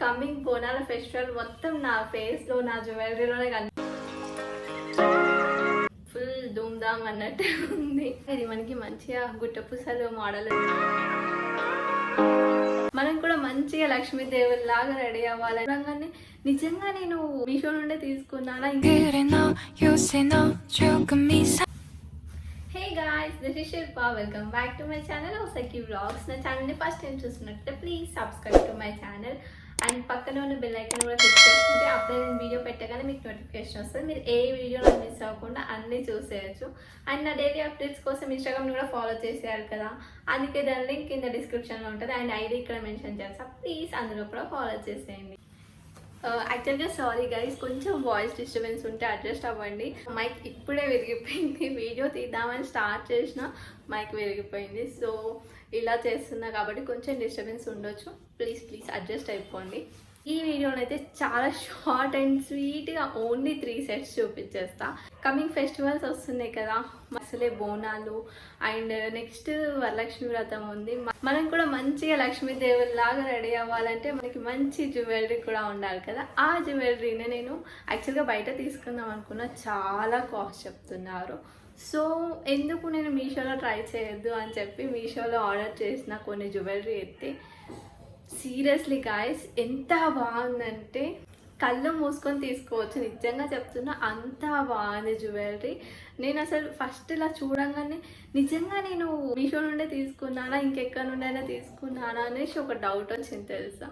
Coming బోనాల festival మొత్తం నా ఫేస్ లో నా జ్యువెలరీలోనే ఫుల్ ధూమ్ ధామ్ అన్నట్టు ఉంది. ఇది మనకి మంచిగా గుట్టపూసలు మోడల్. మనం కూడా మంచిగా లక్ష్మీదేవి లాగా రెడీ అవ్వాలని నిజంగా నేను మీషో నుండే తీసుకున్నానా. Hey guys, this is Shilpa. Welcome back to my channel ఓసకి వ్లాగ్స్. నా ఛానల్ని ఫస్ట్ టైం చూస్తున్నట్టే please subscribe to my channel and పక్కన ఉన్న బెల్ ఐకాన్ కూడా క్లిక్ చేసుకుంటే అప్పుడే నేను వీడియో పెట్టగానే మీకు నోటిఫికేషన్ వస్తుంది. మీరు ఏ వీడియోలో మిస్ అవ్వకుండా అన్నీ చూసేయచ్చు. అండ్ నా డైలీ అప్డేట్స్ కోసం ఇన్స్టాగ్రామ్ కూడా ఫాలో చేసేయాలి కదా, అందుకే దాని లింక్ కింద డిస్క్రిప్షన్లో ఉంటుంది అండ్ ఐడి ఇక్కడ మెన్షన్ చేస్తా. ప్లీజ్ అందులో కూడా ఫాలో చేసేయండి. యాక్చువల్గా సారీ గైస్, కొంచెం వాయిస్ డిస్టర్బెన్స్ ఉంటే అడ్జస్ట్ అవ్వండి. మైక్ ఇప్పుడే విరిగిపోయింది, వీడియో తీద్దామని స్టార్ట్ చేసిన మైక్ విరిగిపోయింది. సో ఇలా చేస్తున్నా కాబట్టి కొంచెం డిస్టర్బెన్స్ ఉండొచ్చు. ప్లీజ్ అడ్జస్ట్ అయిపోండి. ఈ వీడియోలో అయితే చాలా షార్ట్ అండ్ స్వీట్గా ఓన్లీ 3 సెట్స్ చూపించేస్తా. కమింగ్ ఫెస్టివల్స్ వస్తున్నాయి కదా, అసలే బోనాలు అండ్ నెక్స్ట్ వరలక్ష్మి వ్రతం ఉంది. మనం కూడా మంచిగా లక్ష్మీదేవి లాగా రెడీ అవ్వాలంటే మనకి మంచి జ్యువెలరీ కూడా ఉండాలి కదా. ఆ జ్యువెలరీని నేను యాక్చువల్గా బయట తీసుకుందాం అనుకున్నా, చాలా కాస్ట్ చెప్తున్నారు. సో ఎందుకు నేను మీషోలో ట్రై చేయొద్దు అని చెప్పి మీషోలో ఆర్డర్ చేసిన కొన్ని జ్యువెలరీ అయితే సీరియస్లీ గాయస్ ఎంత బాగుందంటే కళ్ళు మూసుకొని తీసుకోవచ్చు. నిజంగా చెప్తున్నా, అంత బాగుంది జ్యువెలరీ. నేను అసలు ఫస్ట్ ఇలా చూడంగానే నిజంగా నేను మీషో నుండే తీసుకున్నానా ఇంకెక్కడి నుండైనా తీసుకున్నానా అనేసి ఒక డౌట్ వచ్చింది తెలుసా.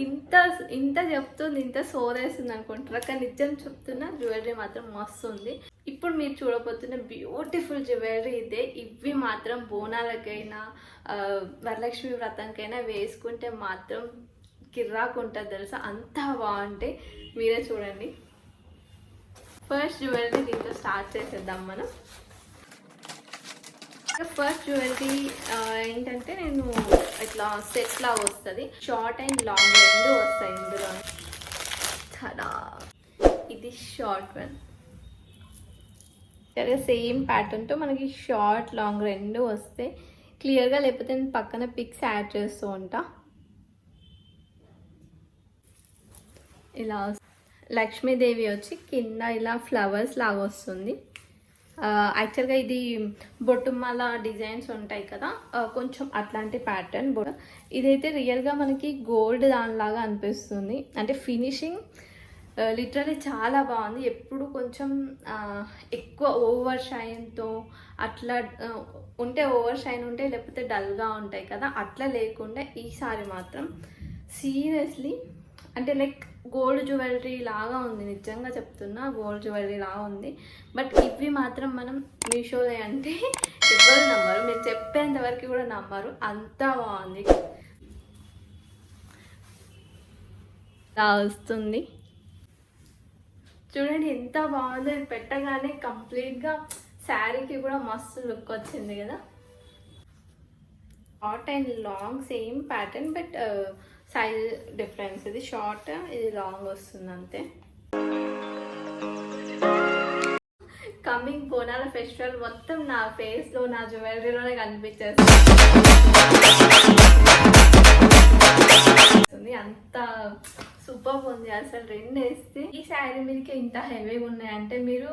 ఇంత చెప్తుంది, ఇంత సోదేస్తుంది అనుకుంటారా, కానీ నిజం చెప్తున్నా జ్యువెలరీ మాత్రం మస్తు ఉంది. ఇప్పుడు మీరు చూడబోతున్న బ్యూటిఫుల్ జ్యువెలరీ ఇదే. ఇవి మాత్రం బోనాలకైనా వరలక్ష్మి వ్రతానికైనా వేసుకుంటే మాత్రం కిర్రాకు ఉంటుంది తెలుసా, అంత బాగుంటాయి. మీరే చూడండి. ఫస్ట్ జ్యువెలరీ దీంతో స్టార్ట్ చేసేద్దాం మనం. ఫస్ట్ జ్యువెలరీ ఏంటంటే నేను ఇట్లా సెట్ లాగా వస్తుంది, షార్ట్ అండ్ లాంగ్ రెండు వస్తాయి ఇందులో. చాలా ఇది షార్ట్ వన్, సేమ్ ప్యాటర్న్తో మనకి షార్ట్ లాంగ్ రెండు వస్తాయి క్లియర్గా. లేకపోతే నేను పక్కన పిక్స్ యాడ్ చేస్తూ ఉంటా. ఇలా లక్ష్మీదేవి వచ్చి కింద ఇలా ఫ్లవర్స్ లాగా వస్తుంది. యాక్చువల్గా ఇది బొట్టుమాల డిజైన్స్ ఉంటాయి కదా, కొంచెం అట్లాంటి ప్యాటర్న్. ఇదైతే రియల్గా మనకి గోల్డ్ దానిలాగా అనిపిస్తుంది. అంటే ఫినిషింగ్ లిటరలీ చాలా బాగుంది. ఎప్పుడు కొంచెం ఎక్కువ ఓవర్ షైన్తో అట్లా ఉంటే, ఓవర్ షైన్ ఉంటే లేకపోతే డల్గా ఉంటాయి కదా, అట్లా లేకుండా ఈసారి మాత్రం సీరియస్లీ అంటే లైక్ గోల్డ్ జ్యువెలరీ లాగా ఉంది. నిజంగా చెప్తున్నా గోల్డ్ జ్యువెలరీ లాగా ఉంది. బట్ ఇవి మాత్రం మనం మీషోలో అంటే ఎవరు నమ్మరు, మీరు చెప్పేంత వరకు కూడా నమ్మరు, అంత బాగుంది. ఇలా వస్తుంది చూడండి, ఎంత బాగుందో. ఇది పెట్టగానే కంప్లీట్గా శారీకి కూడా మస్తు లుక్ వచ్చింది కదా. Short and long same pattern, but size difference. ఇది షార్ట్, ఇది లాంగ్ వస్తుంది అంతే. కమింగ్ బోనాల ఫెస్టివల్ మొత్తం నా ఫేస్లో నా జ్యువెలరీలోనే కనిపించేస్తుంది. అంత సూపర్ ఉంది అసలు. రెండు వేస్తే ఈ శారీ మీదకి ఇంత హెవీగా ఉన్నాయంటే మీరు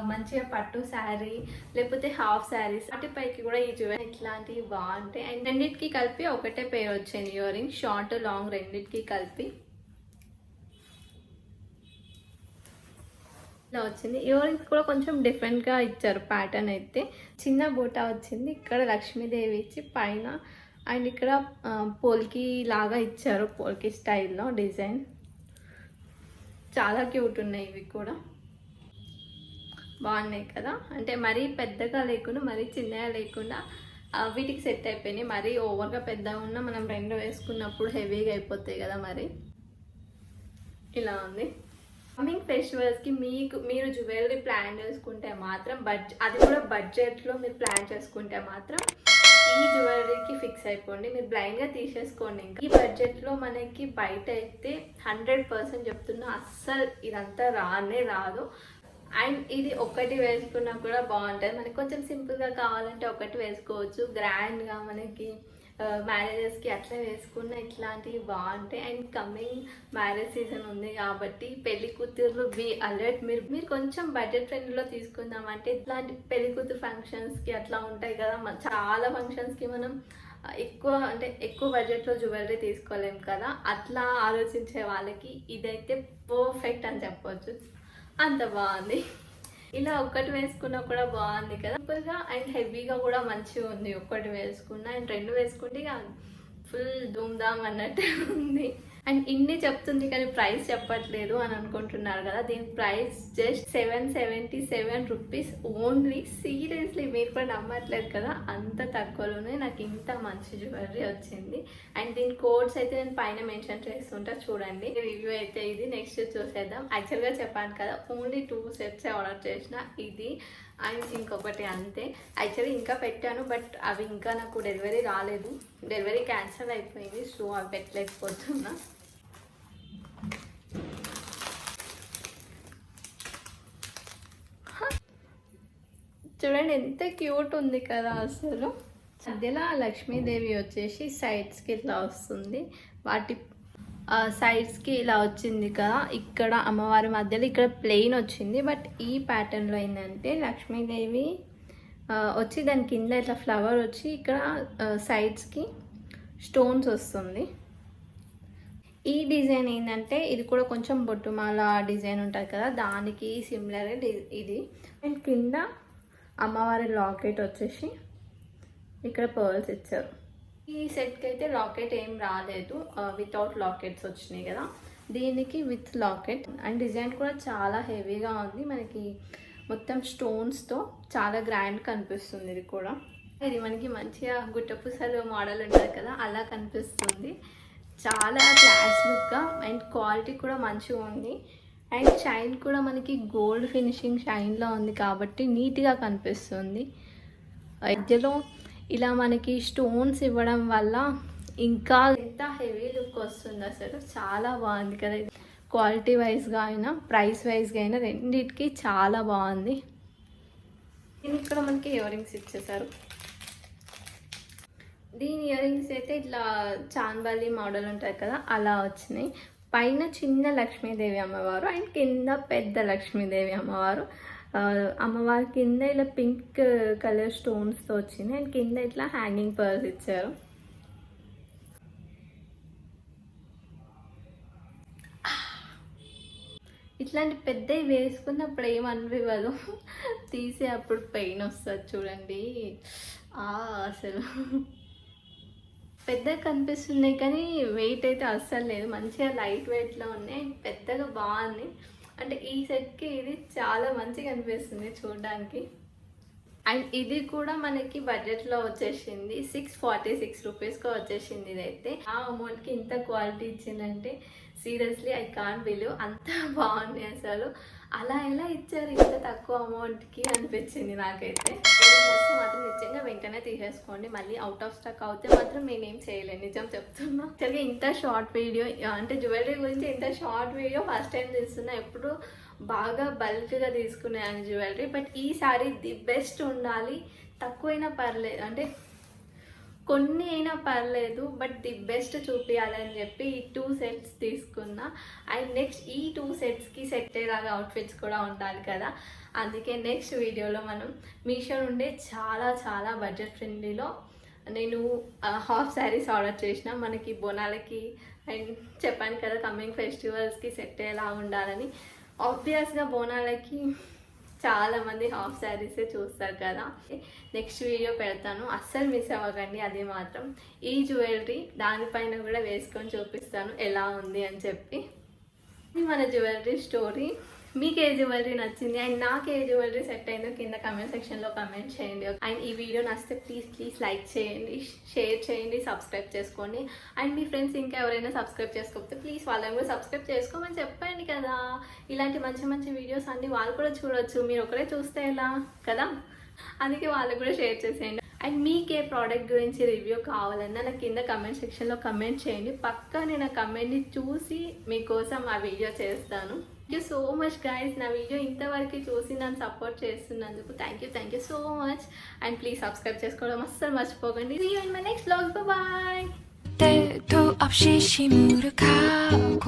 మంచిగా పట్టు శారీ లేకపోతే హాఫ్ శారీస్ వాటిపైకి కూడా ఈ జ్యువెలరీ ఇట్లాంటివి బాగుంటాయి. అండ్ రెండింటికి కలిపి ఒకటే పేరు వచ్చింది, ఇయర్ రింగ్ షార్ట్ లాంగ్ రెండింటికి కలిపి ఇలా వచ్చింది. ఇయర్ రింగ్స్ కూడా కొంచెం డిఫరెంట్గా ఇచ్చారు. ప్యాటర్న్ అయితే చిన్న బూటా వచ్చింది, ఇక్కడ లక్ష్మీదేవి ఇచ్చి పైన అండ్ ఇక్కడ పోల్కి లాగా ఇచ్చారు, పోల్కి స్టైల్లో డిజైన్. చాలా క్యూట్ ఉన్నాయి, ఇవి కూడా బాగున్నాయి కదా. అంటే మరీ పెద్దగా లేకుండా మరీ చిన్నగా లేకుండా వీటికి సెట్ అయిపోయినాయి. మరీ ఓవర్గా పెద్దగా ఉన్నా మనం రెండు వేసుకున్నప్పుడు హెవీగా అయిపోతాయి కదా. మరి ఇలా ఉంది. కమింగ్ ఫెస్టివల్స్కి మీరు జ్యువెలరీ ప్లాన్ చేసుకుంటే మాత్రం అది కూడా బడ్జెట్లో మీరు ప్లాన్ చేసుకుంటే మాత్రం ఈ జ్యువెలరీకి ఫిక్స్ అయిపోండి. మీరు బ్లైండ్గా తీసేసుకోండి. ఇంకా ఈ బడ్జెట్లో మనకి బయట అయితే 100% చెప్తున్నా అస్సలు ఇదంతా రాదు. అండ్ ఇది ఒకటి వేసుకున్నా కూడా బాగుంటుంది. మనకి కొంచెం సింపుల్గా కావాలంటే ఒకటి వేసుకోవచ్చు, గ్రాండ్గా మనకి మ్యారేజెస్కి అట్లా వేసుకున్న ఇట్లాంటివి బాగుంటాయి. అండ్ కమింగ్ మ్యారేజ్ సీజన్ ఉంది కాబట్టి పెళ్లి కూతురు బి అలర్ట్. మీరు కొంచెం బడ్జెట్ ఫ్రెండ్లో తీసుకుందామంటే ఇట్లాంటి పెళ్లి కూతురు ఫంక్షన్స్కి అట్లా ఉంటాయి కదా, చాలా ఫంక్షన్స్కి మనం ఎక్కువ బడ్జెట్లో జ్యువెలరీ తీసుకోలేం కదా, అట్లా ఆలోచించే వాళ్ళకి ఇదైతే పర్ఫెక్ట్ అని చెప్పొచ్చు. అంత బాగుంది. ఇలా ఒక్కటి వేసుకున్నా కూడా బాగుంది కదా, సింపుల్గా అండ్ హెవీగా కూడా మంచిగా ఉంది. ఒక్కటి వేసుకున్నా అండ్ రెండు వేసుకుంటే ఇక ఫుల్ ధూమ్ధామ్ అన్నట్టు ఉంది. అండ్ ఇన్ని చెప్తుంది కానీ ప్రైస్ చెప్పట్లేదు అని అనుకుంటున్నారు కదా, దీని price just 777 rupees only. Seriously మీరు కూడా నమ్మట్లేదు కదా, అంత తక్కువలోనే నాకు ఇంత మంచి జ్యువెలరీ వచ్చింది. అండ్ దీని కోడ్స్ అయితే నేను పైన మెన్షన్ చేస్తుంటా, చూడండి. రివ్యూ అయితే ఇది. నెక్స్ట్ చూసేద్దాం. యాక్చువల్గా చెప్పాను కదా, ఓన్లీ 2 సెట్స్ ఆర్డర్ చేసిన, ఇది అండ్ ఇంకొకటి అంతే. యాక్చువల్లీ ఇంకా పెట్టాను బట్ అవి ఇంకా నాకు డెలివరీ రాలేదు, డెలివరీ క్యాన్సిల్ అయిపోయింది, సో అవి పెట్టలేకపోతున్నా. చూడండి ఎంత క్యూట్ ఉంది కదా అసలు. మధ్యలో లక్ష్మీదేవి వచ్చేసి సైడ్స్కి ఇట్లా వస్తుంది, వాటి సైడ్స్కి ఇలా వచ్చింది కదా. ఇక్కడ అమ్మవారి మధ్యలో ఇక్కడ ప్లెయిన్ వచ్చింది, బట్ ఈ ప్యాటర్న్లో ఏంటంటే లక్ష్మీదేవి వచ్చి దాని కింద ఇట్లా ఫ్లవర్ వచ్చి ఇక్కడ సైడ్స్కి స్టోన్స్ వస్తుంది. ఈ డిజైన్ ఏంటంటే ఇది కూడా కొంచెం బొట్టుమాల డిజైన్ ఉంటుంది కదా, దానికి సిమిలర్ ఇది. అండ్ కింద అమ్మవారి లాకెట్ వచ్చేసి ఇక్కడ పర్ల్స్ ఇచ్చారు. ఈ సెట్కి అయితే లాకెట్ ఏం రాలేదు, వితౌట్ లాకెట్స్ వచ్చినాయి కదా, దీనికి విత్ లాకెట్. అండ్ డిజైన్ కూడా చాలా హెవీగా ఉంది, మనకి మొత్తం స్టోన్స్తో చాలా గ్రాండ్ కనిపిస్తుంది. ఇది కూడా ఇది మనకి మంచిగా గుట్టపూసలు మోడల్ ఉంటుంది కదా, అలా కనిపిస్తుంది. చాలా క్లాస్ లుక్గా అండ్ క్వాలిటీ కూడా మంచిగా ఉంది. అండ్ షైన్ కూడా మనకి గోల్డ్ ఫినిషింగ్ షైన్లో ఉంది కాబట్టి నీట్గా కనిపిస్తుంది. మధ్యలో ఇలా మనకి స్టోన్స్ ఇవ్వడం వల్ల ఇంకా ఎంత హెవీ లుక్ వస్తుంది అసలు. చాలా బాగుంది కదా, క్వాలిటీ వైజ్గా అయినా ప్రైస్ వైజ్గా అయినా రెండింటికి చాలా బాగుంది. ఇక్కడ మనకి ఇయర్ రింగ్స్ ఇచ్చేసారు. దీని ఇయర్ రింగ్స్ అయితే ఇట్లా చాన్బాలి మోడల్ ఉంటుంది కదా, అలా వచ్చినాయి. పైన చిన్న లక్ష్మీదేవి అమ్మవారు అండ్ కింద పెద్ద లక్ష్మీదేవి అమ్మవారు. అమ్మవారి కింద ఇలా పింక్ కలర్ స్టోన్స్తో వచ్చింది అండ్ కింద ఇట్లా హ్యాంగింగ్ పర్ల్స్ ఇచ్చారు. ఇట్లాంటి పెద్దవి వేసుకున్నప్పుడు ఏమనివ్వదు, తీసే అప్పుడు పెయిన్ వస్తుంది చూడండి. అసలు పెద్దగా కనిపిస్తున్నాయి కానీ వెయిట్ అయితే అస్సలు లేదు, మంచిగా లైట్ వెయిట్లో ఉన్నాయి, పెద్దగా బాగుంది. అంటే ఈ సెట్కి ఇది చాలా మంచిగా అనిపిస్తుంది చూడడానికి. అండ్ ఇది కూడా మనకి బడ్జెట్లో వచ్చేసింది, 646 రూపీస్కి వచ్చేసింది. ఇదైతే ఆ అమౌంట్కి ఇంత క్వాలిటీ ఇచ్చిందంటే సీరియస్లీ ఐ కాంట్ బిలీవ్, అంత బాగుంది అసలు. అలా ఎలా ఇచ్చారు ఇంత తక్కువ అమౌంట్కి అనిపించింది నాకైతే. మాత్రం నిజంగా వెంటనే తీసేసుకోండి, మళ్ళీ అవుట్ ఆఫ్ స్టాక్ అవుతే మాత్రం నేనేం చేయలేను, నిజం చెప్తున్నా. సరిగ్గా ఇంత షార్ట్ వీడియో అంటే జ్యువెలరీ గురించి ఇంత షార్ట్ వీడియో ఫస్ట్ టైం తీస్తున్నా. ఎప్పుడు బాగా బల్క్గా తీసుకున్నాను జ్యువెలరీ, బట్ ఈసారి ది బెస్ట్ ఉండాలి, తక్కువైనా పర్లేదు, అంటే కొన్ని అయినా పర్లేదు బట్ ది బెస్ట్ చూపించాలని చెప్పి ఈ 2 సెట్స్ తీసుకున్నా. అండ్ నెక్స్ట్ ఈ 2 సెట్స్కి సెట్ అయ్యేలాగా అవుట్ఫిట్స్ కూడా ఉండాలి కదా, అందుకే నెక్స్ట్ వీడియోలో మనం మీషో నుండి చాలా బడ్జెట్ ఫ్రెండ్లీలో నేను హాఫ్ శారీస్ ఆర్డర్ చేసిన. మనకి బోనాలకి అండ్ చెప్పాను కదా కమింగ్ ఫెస్టివల్స్కి సెట్ అయ్యేలా ఉండాలని. ఆబ్వియస్గా బోనాలకి చాలామంది హాఫ్ శారీసే చూస్తారు కదా. నెక్స్ట్ వీడియో పెడతాను, అస్సలు మిస్ అవ్వకండి. అది మాత్రం ఈ జ్యువెలరీ దానిపైన కూడా వేసుకొని చూపిస్తాను ఎలా ఉంది అని చెప్పి. ఇది మన జ్యువెలరీ స్టోరీ. మీకు ఏ జ్యువెలరీ నచ్చింది అండ్ నాకు ఏ జ్యువెలరీ సెట్ అయిందో కింద కమెంట్ సెక్షన్లో కమెంట్ చేయండి. అండ్ ఈ వీడియో నచ్చితే ప్లీజ్ లైక్ చేయండి, షేర్ చేయండి, సబ్స్క్రైబ్ చేసుకోండి. అండ్ మీ ఫ్రెండ్స్ ఇంకా ఎవరైనా సబ్స్క్రైబ్ చేసుకోకపోతే ప్లీజ్ వాళ్ళని కూడా సబ్స్క్రైబ్ చేసుకోమని చెప్పండి కదా. ఇలాంటి మంచి వీడియోస్ అన్ని వాళ్ళు కూడా చూడొచ్చు, మీరు ఒకరే చూస్తే ఎలా కదా, అందుకే వాళ్ళకి కూడా షేర్ చేసేయండి. అండ్ మీకు ఏ ప్రోడక్ట్ గురించి రివ్యూ కావాలన్నా నాకు కింద కమెంట్ సెక్షన్లో కమెంట్ చేయండి. పక్కా నేను ఆ కమెంట్ని చూసి మీకోసం ఆ వీడియో చేస్తాను. Thank you so much guys, నా వీడియో ఇంతవరకు చూసి నన్ను సపోర్ట్ చేస్తున్నందుకు thank you so much. And please subscribe చేసుకోవడం అస్సలు మర్చిపోకండి. See you in my next vlog. Bye bye. 때도 없이 시무룩하고